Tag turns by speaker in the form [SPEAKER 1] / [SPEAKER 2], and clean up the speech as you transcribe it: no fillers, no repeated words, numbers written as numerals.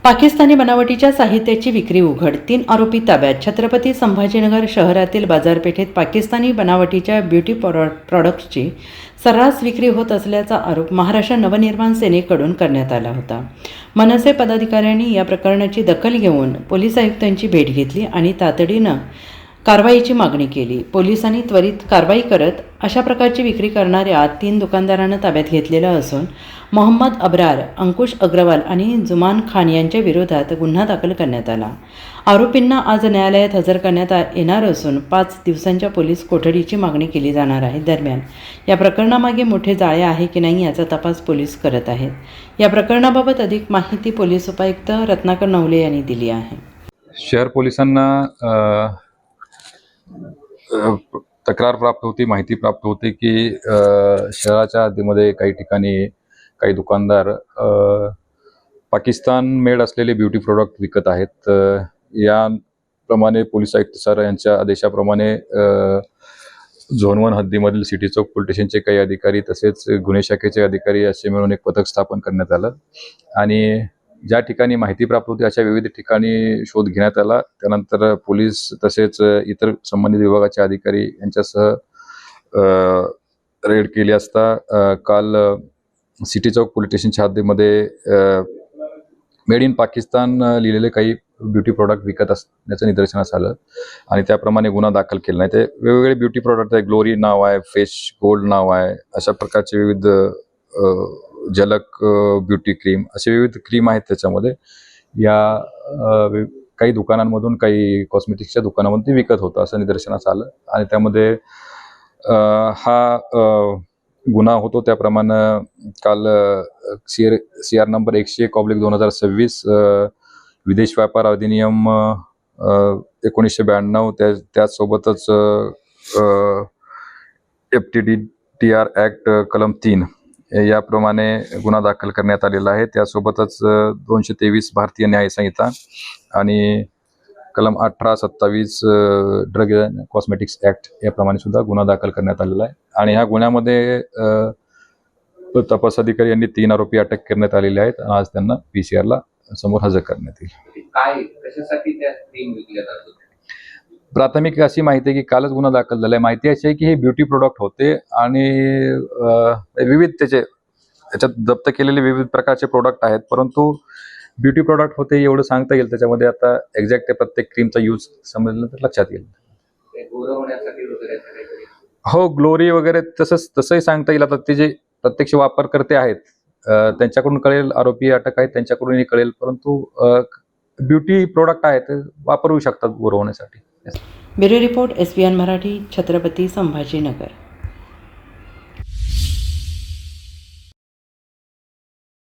[SPEAKER 1] पाकिस्तानी बनावटीच्या साहित्याची विक्री उघड, 3 आरोपी ताब्यात. छत्रपती संभाजीनगर शहरातील बाजारपेठेत पाकिस्तानी बनावटीच्या ब्युटी प्रॉडक्ट्सची सर्रास विक्री होत असल्याचा आरोप महाराष्ट्र नवनिर्माण सेनेकडून करण्यात आला होता. मनसे पदाधिकाऱ्यांनी या प्रकरणाची दखल घेऊन पोलीस आयुक्तांची भेट घेतली आणि तातडीनं कारवाईची मागणी केली. पोलिसांनी त्वरित कारवाई करत अशा प्रकारची विक्री करणाऱ्या 3 दुकानदारांना ताब्यात घेतलेलं असून मोहम्मद अब्रार, अंकुश अग्रवाल आणि जुमान खान यांच्या विरोधात गुन्हा दाखल करण्यात आला. आरोपींना आज न्यायालयात हजर करण्यात येणार असून 5 दिवसांच्या पोलीस कोठडीची मागणी केली जाणार आहे. दरम्यान या प्रकरणामागे मोठे जाळे आहे की नाही याचा तपास पोलीस करत आहेत. या प्रकरणाबाबत अधिक माहिती पोलीस उपायुक्त रत्नाकर नवले यांनी दिली आहे.
[SPEAKER 2] शहर पोलिसांना तक्रार प्राप्त होती, माहिती प्राप्त होती की शहराच्या हद्दीमध्ये काही ठिकाणी काही दुकानदार पाकिस्तान मेड असलेले ब्युटी प्रोडक्ट विकत आहेत. याप्रमाणे पोलीस आयुक्त सर यांच्या आदेशाप्रमाणे झोन 1 हद्दीमधील सिटी चौक पोलीस स्टेशनचे काही अधिकारी तसेच गुन्हे शाखेचे अधिकारी असे मिळून एक पथक स्थापन करण्यात आलं आणि ज्या ठिकाणी माहिती प्राप्त होती अशा विविध ठिकाणी शोध घेण्यात आला. त्यानंतर पोलीस तसेच इतर संबंधित विभागाचे अधिकारी यांच्यासह रेड केली असता काल सिटी चौक पोलीस स्टेशनच्या हद्दीमध्ये मेड इन पाकिस्तान लिहिलेले काही ब्युटी प्रोडक्ट विकत असण्याचं निदर्शनास आलं आणि त्याप्रमाणे गुन्हा दाखल केला नाही. ते वेगवेगळे ब्युटी प्रोडक्ट आहे, ग्लोरी नाव आहे, फेस गोल्ड नाव आहे, अशा प्रकारचे विविध झलक ब्युटी क्रीम असे विविध क्रीम आहेत. त्याच्यामध्ये या काही दुकानांमधून काही कॉस्मेटिक्सच्या दुकानामधून ते विकत होतं असं निदर्शनास आलं आणि त्यामध्ये हा गुन्हा होतो. त्याप्रमाणे काल CR नंबर 101/2026 विदेश व्यापार अधिनियम 1992 त्यासोबतच FTDR ॲक्ट कलम 3 याप्रमाणे गुन्हा दाखल करण्यात आलेला आहे. त्यासोबतच 223 भारतीय न्याय संहिता आणि कलम 18-27 ड्रग कॉस्मेटिक्स ॲक्ट याप्रमाणे सुद्धा गुन्हा दाखल करण्यात आलेला आहे आणि ह्या गुन्ह्यामध्ये तपास अधिकारी यांनी 3 आरोपी अटक करण्यात आलेले आहेत. आज त्यांना PCR समोर हजर करण्यात येईल.
[SPEAKER 3] काय कशासाठी त्या क्रीम विकल्या जातात?
[SPEAKER 2] प्राथमिक अशी माहिती आहे की कालच गुन्हा दाखल झालाय. माहिती अशी आहे की हे ब्युटी प्रोडक्ट होते आणि विविध त्याच्यात जप्त केलेले विविध प्रकारचे प्रोडक्ट आहेत, परंतु ब्युटी प्रोडक्ट होते एवढं सांगता येईल. त्याच्यामध्ये आता एक्झॅक्ट प्रत्येक क्रीमचा यूज समजलं तर लक्षात येईल. हो, ग्लोरी वगैरे तसंही सांगता येईल. आता ते जे प्रत्यक्ष वापरकर्ते आहेत त्यांच्याकडून कळेल, आरोपी अटक आहेत त्यांच्याकडूनही कळेल, परंतु ब्युटी प्रोडक्ट आहेत वापरू शकतात गोरवण्यासाठी.
[SPEAKER 1] Bureau report SBN Marathi, Chhatrapati Sambhajinagar.